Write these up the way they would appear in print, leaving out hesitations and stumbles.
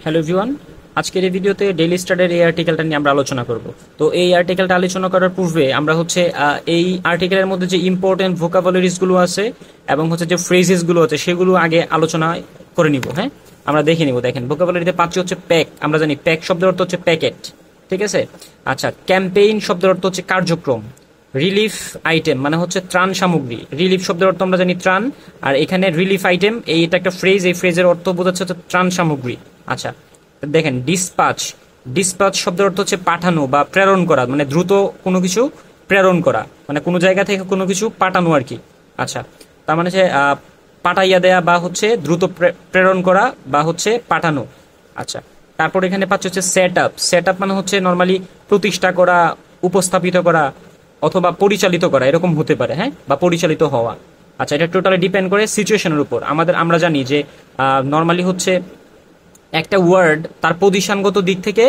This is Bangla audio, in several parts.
হ্যালো এভরিওয়ান, আজকের এই ভিডিওতে ডেইলি স্টাডের এই আর্টিকেলটা নিয়ে আমরা আলোচনা করব। তো এই আর্টিকেলটা আলোচনা করার পূর্বে আমরা এই আর্টিকেলের মধ্যে যে ইম্পর্টেন্ট ভোকাবুলারিজগুলো আছে এবং যে ফ্রেজেসগুলো আছে সেগুলো আগে আলোচনা করে নিব। হ্যাঁ, আমরা দেখে নিব। দেখেন, ভোকাবুলারিতে পাচ্ছি হচ্ছে প্যাক। আমরা জানি প্যাক শব্দের অর্থ হচ্ছে প্যাকেট, ঠিক আছে। আচ্ছা, ক্যাম্পেইন শব্দের অর্থ হচ্ছে কার্যক্রম। রিলিফ আইটেম মানে হচ্ছে ত্রাণ সামগ্রী। রিলিফ শব্দের অর্থ আমরা জানি ত্রাণ, আর এখানে রিলিফ আইটেম এটা একটা ফ্রেজ, এই ফ্রেজের অর্থ বোঝাচ্ছে হচ্ছে ত্রাণ সামগ্রী। আচ্ছা, দেখেন ডিসপাচ। ডিসপাচ শব্দের অর্থ হচ্ছে পাঠানো বা প্রেরণ করা, মানে দ্রুত কোনো কিছু প্রেরণ করা, মানে কোনো জায়গা থেকে কোনো কিছু পাঠানো আর কি। আচ্ছা, তার মানে পাঠাইয়া দেয়া বা দ্রুত প্রেরণ করা বা পাঠানো। আচ্ছা, তারপর এখানে পাচ্ছে হচ্ছে সেট আপ। সেট আপ মানে হচ্ছে নর্মালি প্রতিষ্ঠা করা, উপস্থাপিত করা অথবা পরিচালিত করা, এরকম হতে পারে। হ্যাঁ, বা পরিচালিত হওয়া। আচ্ছা, এটা টোটালি ডিপেন্ড করে সিচুয়েশনের উপর। আমরা জানি যে নর্মালি একটা ওয়ার্ড তার পজিশনগত দিক থেকে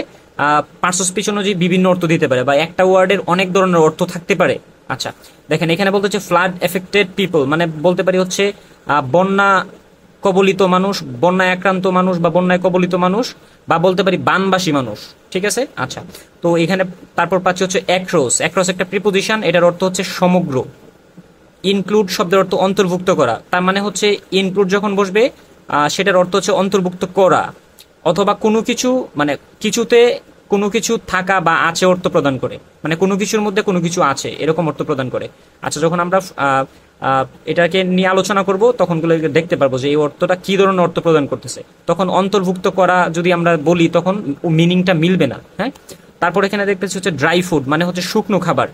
পার্সস পিছনে যে বিভিন্ন অর্থ দিতে পারে, বা একটা ওয়ার্ডের অনেক ধরনের অর্থ থাকতে পারে। আচ্ছা, দেখেন এখানে বলতে হচ্ছে ফ্লাড এফেক্টেড পিপল, মানে বলতে পারি বন্যা কবলিত মানুষ, বন্যায় আক্রান্ত মানুষ বা বন্যায় কবলিত মানুষ, বা বলতে পারি বানবাসী মানুষ, ঠিক আছে। আচ্ছা, তো এখানে তারপর পাচ্ছি হচ্ছে অ্যাক্রস। অ্যাক্রস একটা প্রিপোজিশন, এটার অর্থ হচ্ছে সমগ্র। ইনক্লুড শব্দের অর্থ অন্তর্ভুক্ত করা, তার মানে ইনক্লুড যখন বসবে সেটার অর্থ হচ্ছে অন্তর্ভুক্ত করা, অথবা কোনো কিছু মানে কিছুতে কোনো কিছু থাকা বা আছে অর্থ প্রদান করে, মানে কোনো কিছুর মধ্যে কোনো কিছু আছে এরকম অর্থ প্রদান করে। আচ্ছা, যখন আমরা এটাকে নিয়ে আলোচনা করব তখন দেখতে পারবো যে এই অর্থটা কি ধরনের অর্থ প্রদান করতেছে। তখন অন্তর্ভুক্ত করা যদি আমরা বলি তখন মিনিংটা মিলবে না। হ্যাঁ, তারপর এখানে দেখতেছি হচ্ছে ড্রাই ফুড মানে হচ্ছে শুকনো খাবার।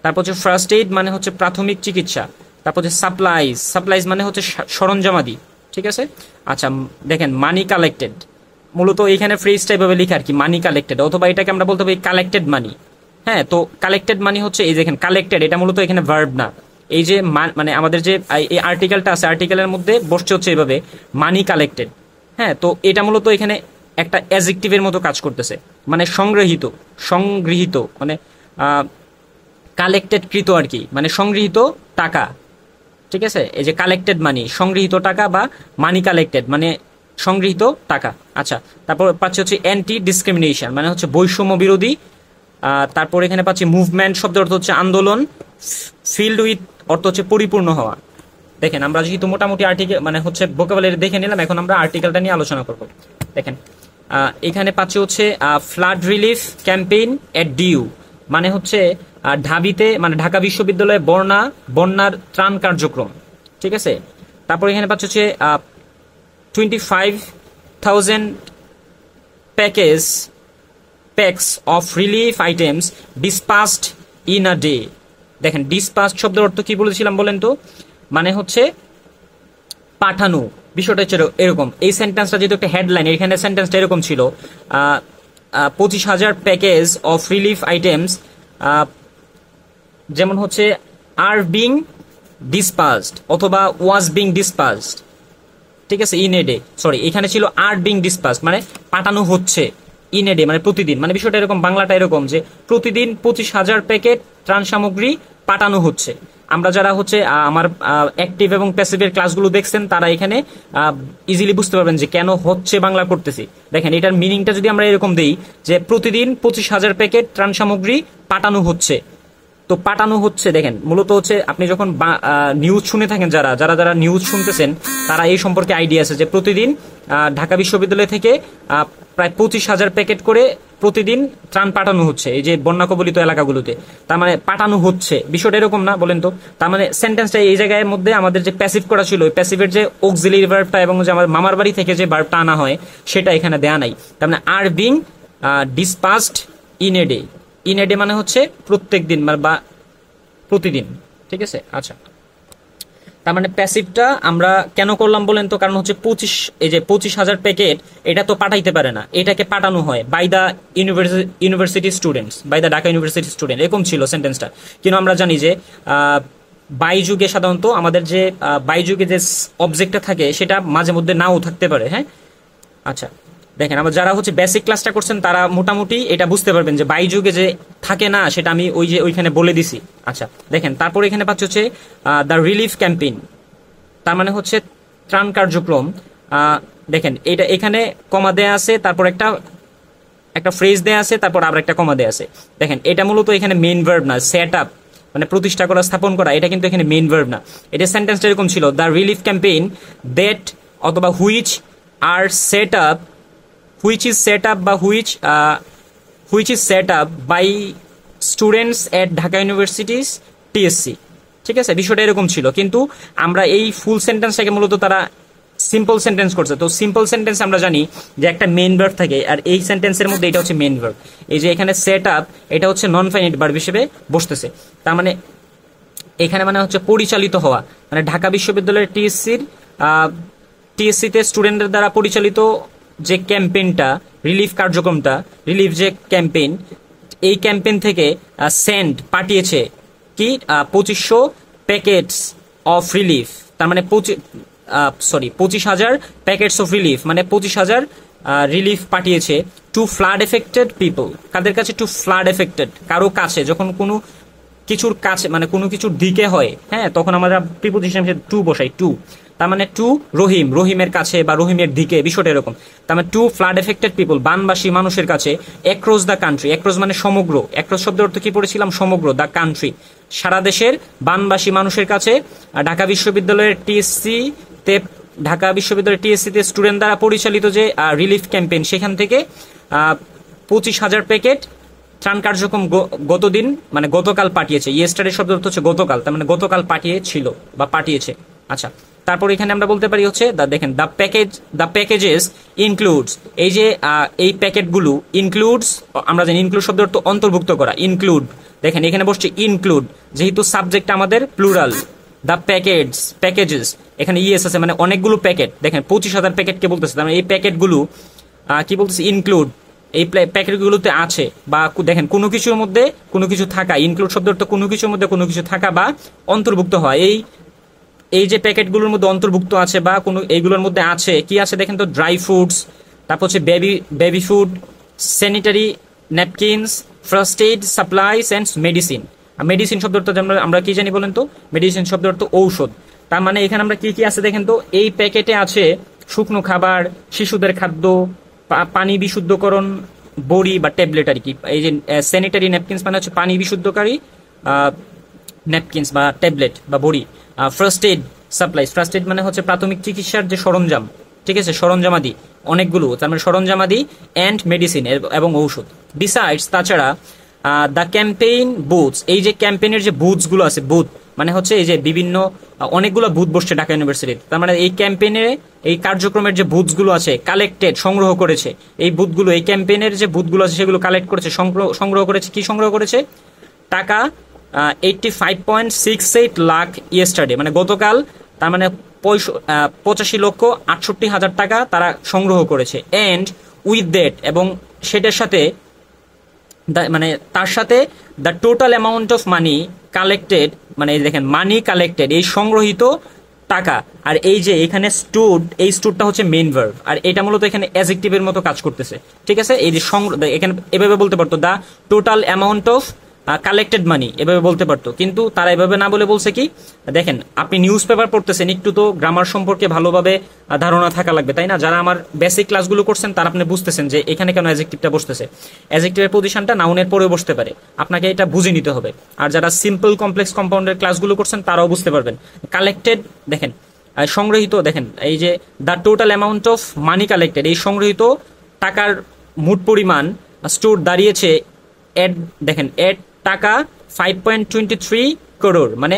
তারপর ফার্স্ট এইড মানে হচ্ছে প্রাথমিক চিকিৎসা। তারপর সাপ্লাইজ। সাপ্লাইজ মানে হচ্ছে সরঞ্জামাদি, ঠিক আছে। আচ্ছা, দেখেন মানি কালেক্টেড, মূলত এখানে ফ্রেজটা এভাবে লেখা আর কি, মানি কালেক্টেড, অথবা এটাকে আমরা বলতে পারি কালেক্টেড মানি। হ্যাঁ, তো কালেক্টেড মানি হচ্ছে এই দেখেন কালেক্টেড, এটা মূলত এখানে ভার্ব না। এই যে মানে আমাদের যে এই আর্টিকেলটা আছে, আর্টিকেলের মধ্যে বসছে হচ্ছে এইভাবে মানি কালেক্টেড। হ্যাঁ, তো এটা মূলত এখানে একটা অ্যাডজেক্টিভের মতো কাজ করতেছে, মানে সংগৃহীত। সংগৃহীত মানে কালেক্টেড কৃত আর কি, মানে সংগৃহীত টাকা, ঠিক আছে। এই যে কালেক্টেড মানি, সংগৃহীত টাকা, বা মানি কালেক্টেড মানে সংগৃহীত টাকা। আচ্ছা, তারপর পাচ্ছি হচ্ছে অ্যান্টি ডিসক্রিমিনেশন মানে হচ্ছে বৈষম্য বিরোধী। তারপর এখানে পাচ্ছি মুভমেন্ট শব্দের অর্থ হচ্ছে আন্দোলন। ফিল্ড উইথ অর্থ হচ্ছে পরিপূর্ণ হওয়া। দেখেন, আমরা যেহেতু মোটামুটি আর্টিকেল মানে ভোকাবুলারি দেখে নিলাম, এখন আমরা আর্টিকেলটা নিয়ে আলোচনা করব। দেখেন, এখানে পাচ্ছি হচ্ছে ফ্লাড রিলিফ ক্যাম্পেইন এট ডিউ, মানে হচ্ছে ঢাবিতে, মানে ঢাকা বিশ্ববিদ্যালয়ে বন্যার ত্রাণ কার্যক্রম, ঠিক আছে। তারপর এখানে পাচ্ছি হচ্ছে 25,000 packs of relief items dispatched in a day। দেখেন, ডিসপাস্ট শব্দের অর্থ কি বলেছিলাম বলেন তো, মানে হচ্ছে পাঠানো। বিষয়টা হচ্ছে এরকম, এই সেন্টেন্সটা যেহেতু একটা হেডলাইন, এখানে সেন্টেন্সটা এরকম ছিল 25,000 প্যাকেজ অফ রিলিফ আইটেমস, যেমন হচ্ছে আর বিং ডিসপাসড অথবা ওয়াজ বিং ডিসপাসড, ঠিক আছে। ইন এ ডে, সরি এখানে ছিল আর বিং ডিসপাসড মানে পাঠানো হচ্ছে, ইন এ ডে মানে প্রতিদিন, মানে বিষয়টা এরকম, বাংলাটা এরকম যে প্রতিদিন 25,000 প্যাকেট ত্রাণ সামগ্রী পাঠানো হচ্ছে। আমরা যারা আমার অ্যাক্টিভ এবং প্যাসিভের ক্লাসগুলো দেখছেন তারা এখানে ইজিলি বুঝতে পারবেন যে কেন হচ্ছে বাংলা করতেছি। দেখেন, এটার মিনিংটা যদি আমরা এরকম দেই যে প্রতিদিন 25,000 প্যাকেট ত্রাণ সামগ্রী পাঠানো হচ্ছে, তো পাঠানো হচ্ছে। দেখেন, মূলত আপনি যখন নিউজ শুনে থাকেন, যারা নিউজ শুনতেছেন তারা এই সম্পর্কে আইডিয়া আছে যে প্রতিদিন ঢাকা বিশ্ববিদ্যালয় থেকে প্রায় 25,000 প্যাকেট করে প্রতিদিন ত্রাণ পাঠানো হচ্ছে এই যে বন্যা কবলিত এলাকাগুলোতে। তার মানে পাঠানো হচ্ছে, বিষয়টা এরকম না বলেন তো। তার মানে সেন্টেন্সটা এই জায়গায় মধ্যে আমাদের যে প্যাসিভ করা ছিল, ওই প্যাসিভের যে অক্সিলারি ভার্বটা এবং যে আমার মামার বাড়ি থেকে যে ভার্বটা আনা হয় সেটা এখানে দেয়া নাই। তার মানে are being disbursed in a day. In a day মানে হচ্ছে প্রত্যেক দিন বা প্রতিদিন, ঠিক আছে। আচ্ছা, তার মানে প্যাসিভটা আমরা কেন করলাম বলেন তো, কারণ হচ্ছে 25,000 প্যাকেট এটা তো পাঠাইতে পারে না, এটাকে পাঠানো হয় by the university students, by the Dhaka university student, এরকম ছিল সেন্টেন্সটা। কিন্তু আমরা জানি যে বাই যুগে সাধারণত আমাদের যে বাই যুগে যে অবজেক্টটা থাকে সেটা মাঝে মধ্যে নাও থাকতে পারে। হ্যাঁ, আচ্ছা, দেখেন, আমরা যারা বেসিক ক্লাসটা করছেন তারা মোটামুটি এটা বুঝতে পারবেন যে বাই যুগে যে থাকে না সেটা আমি ওইখানে বলে দিছি। আচ্ছা, দেখেন, তারপর এখানে পাচ্ছি হচ্ছে দ্য রিলিফ ক্যাম্পেইন, তার মানে হচ্ছে ত্রাণ কার্যক্রম। দেখেন এটা এখানে কমা দেয়া আছে, তারপর একটা একটা ফ্রেজ দেয়া আছে, তারপর আবার একটা কমা দেয়া আছে। দেখেন এটা মূলত এখানে মেইন ভার্ব না, সেট আপ মানে প্রতিষ্ঠা করা, স্থাপন করা, এটা কিন্তু এখানে মেইন ভার্ব না। এটা সেন্টেন্সটা এরকম ছিল, দ্য রিলিফ ক্যাম্পেইন দ্যাট অথবা which are set up, which is set up বা which is set up by students at Dhaka University's TSC. ঠিক আছে, বিষয়টা এরকম ছিল, কিন্তু আমরা এই ফুল সেন্টেন্সটাকে মূলত তারা সিম্পল সেন্টেন্স করছে। তো সিম্পল সেন্টেন্স আমরা জানি যে একটা মেইন ভার্ব থাকে, আর এই সেন্টেন্সের মধ্যে এটা হচ্ছে মেইন ভার্ব। এই যে এখানে সেট আপ, এটা হচ্ছে নন ফাইনাইট ভার্ব হিসেবে বসতেছে। তার মানে এখানে মানে হচ্ছে পরিচালিত হওয়া, মানে ঢাকা বিশ্ববিদ্যালয়ের টিএসসিতে স্টুডেন্টদের দ্বারা পরিচালিত যে ক্যাম্পেইনটা, রিলিফ কার্যক্রমটা, রিলিফ যে ক্যাম্পেইন, এই ক্যাম্পেইন থেকে সেন্ড পাঠিয়েছে কি 2500 প্যাকেটস অফ রিলিফ। তার মানে 25,000 প্যাকেটস অফ রিলিফ, মানে 25,000 রিলিফ পাঠিয়েছে টু ফ্লাড এফেক্টেড পিপল। কাদের কাছে? টু ফ্লাড এফেক্টেড, কারো কাছে। যখন কোনো কিছুর কাছে মানে কোনো কিছুর দিকে হয়, হ্যাঁ, তখন আমরা প্রিপোজিশন হিসেবে টু বসাই, টু। তার মানে টু রহিমের কাছে বা রহিমের দিকে, বিষয়টা এরকম। তার মানে টু ফ্লাড এফেক্টেড পিপল, বানবাসী মানুষের কাছে, অ্যাক্রস দ্য কান্ট্রি। অ্যাক্রস মানে সমগ্র, অ্যাক্রস শব্দের অর্থ কি পড়েছিলাম? সমগ্র, দ্য কান্ট্রি, সারা দেশের বানবাসী মানুষের কাছে ঢাকা বিশ্ববিদ্যালয়ের টিএসসিতে স্টুডেন্ট দ্বারা পরিচালিত যে রিলিফ ক্যাম্পেইন, সেখান থেকে 25,000 প্যাকেট ত্রাণ কার্যক্রম গতদিন মানে গতকাল পাঠিয়েছে। ইয়েস্টারডে শব্দ অর্থ হচ্ছে গতকাল, তার মানে গতকাল পাঠিয়েছিল বা পাঠিয়েছে। আচ্ছা, তারপর এখানে আমরা বলতে পারি হচ্ছে দেখেন দ্য প্যাকেজেস ইনক্লুডস, এই যে এই প্যাকেটগুলো ইনক্লুডস, আমরা জানি ইনক্লুড শব্দ অর্থ অন্তর্ভুক্ত করা, ইনক্লুড। দেখেন এখানে বসছে ইনক্লুড, যেহেতু সাবজেক্ট আমাদের প্লুরাল। দ্য প্যাকেজেস, এখানে ইএস আছে মানে অনেকগুলো প্যাকেট। দেখেন 25,000 প্যাকেটকে বলতেছে, তার মানে এই প্যাকেটগুলো কি বলতেছে? ইনক্লুড, এই প্যাকেটগুলোতে আছে বা দেখেন কোনো কিছুর মধ্যে কোনো কিছু থাকা, ইনক্লুড শব্দ অর্থ কোনো কিছুর মধ্যে কোনো কিছু থাকা বা অন্তর্ভুক্ত হয়। এই যে প্যাকেটগুলোর মধ্যে অন্তর্ভুক্ত আছে বা কোনো এইগুলোর মধ্যে আছে কি আছে দেখেন তো? ড্রাই ফ্রুটস, তারপর হচ্ছে baby food, sanitary napkins, first aid supplies and medicine. Medicine শব্দ অর্থ আমরা কি জানি বলেন তো? মেডিসিন শব্দ অর্থ ঔষধ। তার মানে এখানে আমরা কি কি আছে দেখেন তো? এই প্যাকেটে আছে শুকনো খাবার, শিশুদের খাদ্য, পানি বিশুদ্ধকরণ বড়ি বা ট্যাবলেট আর কি। এই যে স্যানিটারি ন্যাপকিনস মানে হচ্ছে পানি বিশুদ্ধকারী ন্যাপকিনস বা ট্যাবলেট বা বড়ি। First aid supplies, first aid মানে হচ্ছে প্রাথমিক চিকিৎসার যে সরঞ্জাম, ঠিক আছে, সরঞ্জামাদি অনেকগুলো, তার মানে সরঞ্জামাদি, অ্যান্ড মেডিসিন এবং ঔষধ। বিসাইডস, তাছাড়া দ্য ক্যাম্পেইন বুথস, এই যে ক্যাম্পেইনের যে বুথসগুলো আছে, বুথ মানে হচ্ছে এই যে বিভিন্ন অনেকগুলো বুথ বসছে ঢাকা ইউনিভার্সিটিতে। তার মানে এই ক্যাম্পেইনে এই কার্যক্রমের যে বুথসগুলো আছে কালেক্টেড, সংগ্রহ করেছে এই বুথগুলো, এই ক্যাম্পেইনের যে বুথগুলো আছে সেগুলো কালেক্ট করেছে, সংগ্রহ করেছে। কি সংগ্রহ করেছে? টাকা 85.68 লাখ ইয়েস্টারডে, মানে গতকাল। তার মানে 85,68,000 টাকা তারা সংগ্রহ করেছে। অ্যান্ড উইথ দ্যাট, এবং সেটার সাথে মানে তার সাথে the total amount of money collected, মানে দেখেন মানি কালেক্টেড, এই সংগ্রহিত টাকা। আর এই যে এখানে স্টুড, এই স্টুডটা হচ্ছে মেইন ভার্ব, আর এটা মূলত এখানে অ্যাডজেক্টিভের মতো কাজ করতেছে। ঠিক আছে, এই যে এখানে এভাবে বলতে পারতো the total amount of collected money, এভাবে বলতে পারতো, কিন্তু তারা এভাবে না বলে বলছে কি? দেখেন আপনি নিউজ পেপার পড়তেছেন, একটু তো গ্রামার সম্পর্কে ভালোভাবে ধারণা থাকা লাগবে, তাই না? যারা আমার বেসিক ক্লাসগুলো করছেন তারা আপনি বুঝতেছেন যে এখানে কেন অ্যাডজেক্টিভটা বসতেছে। অ্যাডজেক্টিভের পজিশনটা নাউনের পরে বসতে পারে, আপনাকে এটা বুঝে নিতে হবে। আর যারা সিম্পল কমপ্লেক্স কম্পাউন্ডের ক্লাসগুলো করছেন তারাও বুঝতে পারবেন। কালেক্টেড, দেখেন সংগ্রহিত, দেখেন এই যে the total amount of money collected, এই সংগ্রহিত টাকার মোট পরিমাণ স্টোর দাঁড়িয়েছে দেখেন টাকা 5.23 করোড়, মানে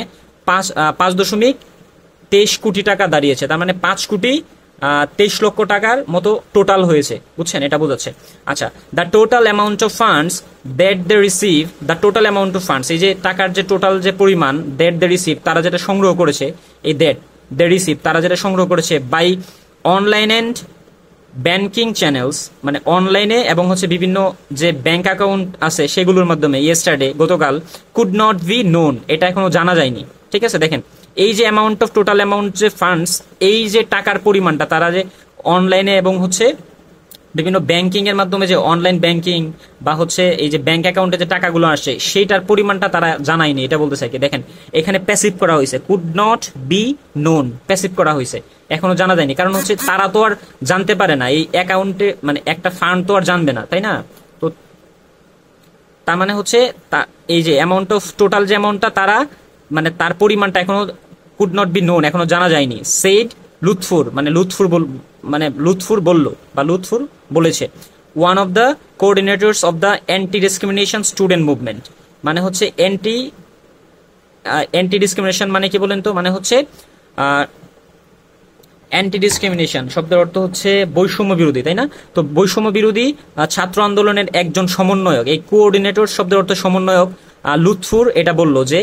5.23 কোটি টাকা দাঁড়িয়েছে। তার মানে 5,23 লক্ষ টাকার মতো টোটাল হয়েছে, বুঝছেন? এটা বোঝাচ্ছে। আচ্ছা, the total amount of funds that they receive, the total amount of funds, এই যে টাকার যে টোটাল যে পরিমাণ, দ্যাট দে রিসিভ, তারা যেটা সংগ্রহ করেছে, এই দ্যাট দে রিসিভ, তারা যেটা সংগ্রহ করেছে by online and banking channels, মানে অনলাইনে এবং হচ্ছে বিভিন্ন যে ব্যাংক অ্যাকাউন্ট আছে সেগুলোর মাধ্যমে, ইয়েস্টারডে গতকাল, কুড নট বি নোন, এটা এখনো জানা যায়নি। ঠিক আছে, দেখেন এই যে অ্যামাউন্ট অফ টোটাল অ্যামাউন্ট যে ফান্ডস, এই যে টাকার পরিমাণটা তারা যে অনলাইনে এবং হচ্ছে বিভিন্ন ব্যাংকিং এর মাধ্যমে যে অনলাইন ব্যাংকিং বা হচ্ছে এই যে ব্যাংক অ্যাকাউন্টে যে টাকাগুলো আসে সেইটার পরিমাণটা তারা জানায়নি, এটা বলতে চাই কি দেখেন এখানে প্যাসিভ করা হয়েছে, could not be known, passive করা হয়েছে, এখনো জানা যায়নি। কারণ হচ্ছে তারা তো আর জানতে পারে না এই অ্যাকাউন্টে, মানে একটা ফান্ড তো আর জানবে না, তাই না? তো তার মানে হচ্ছে এই যে অ্যামাউন্ট অফ টোটাল যে অ্যামাউন্টটা তারা, মানে তার পরিমাণটা এখনো কুড নট বি নোন, এখনো জানা যায়নি। সেইড লুৎফুর, মানে লুৎফুর বলল বা লুৎফুর বলেছে, one of the কোঅর্ডিনেটরস of the anti discrimination student movement. মানে হচ্ছে অ্যান্টি ডিসক্রিমিনেশন মানে কি বলেন তো? মানে হচ্ছে অ্যান্টি ডিসক্রিমিনেশন শব্দের অর্থ হচ্ছে বৈষম্য বিরোধী, তাই না? তো বৈষম্য বিরোধী ছাত্র আন্দোলনের একজন সমন্বয়ক, এই কোঅর্ডিনেটর শব্দের অর্থ সমন্বয়ক লুৎফুর এটা বলল যে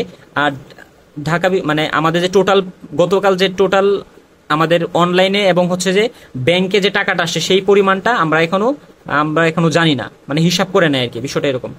ঢাকা মানে আমাদের যে টোটাল গতকাল যে টোটাল আমাদের অনলাইনে এবং হচ্ছে যে ব্যাংকে যে টাকাটা আসছে সেই পরিমাণটা আমরা এখনো জানি না, মানে হিসাব করে নেয় আর কি, বিষয়টা এরকম।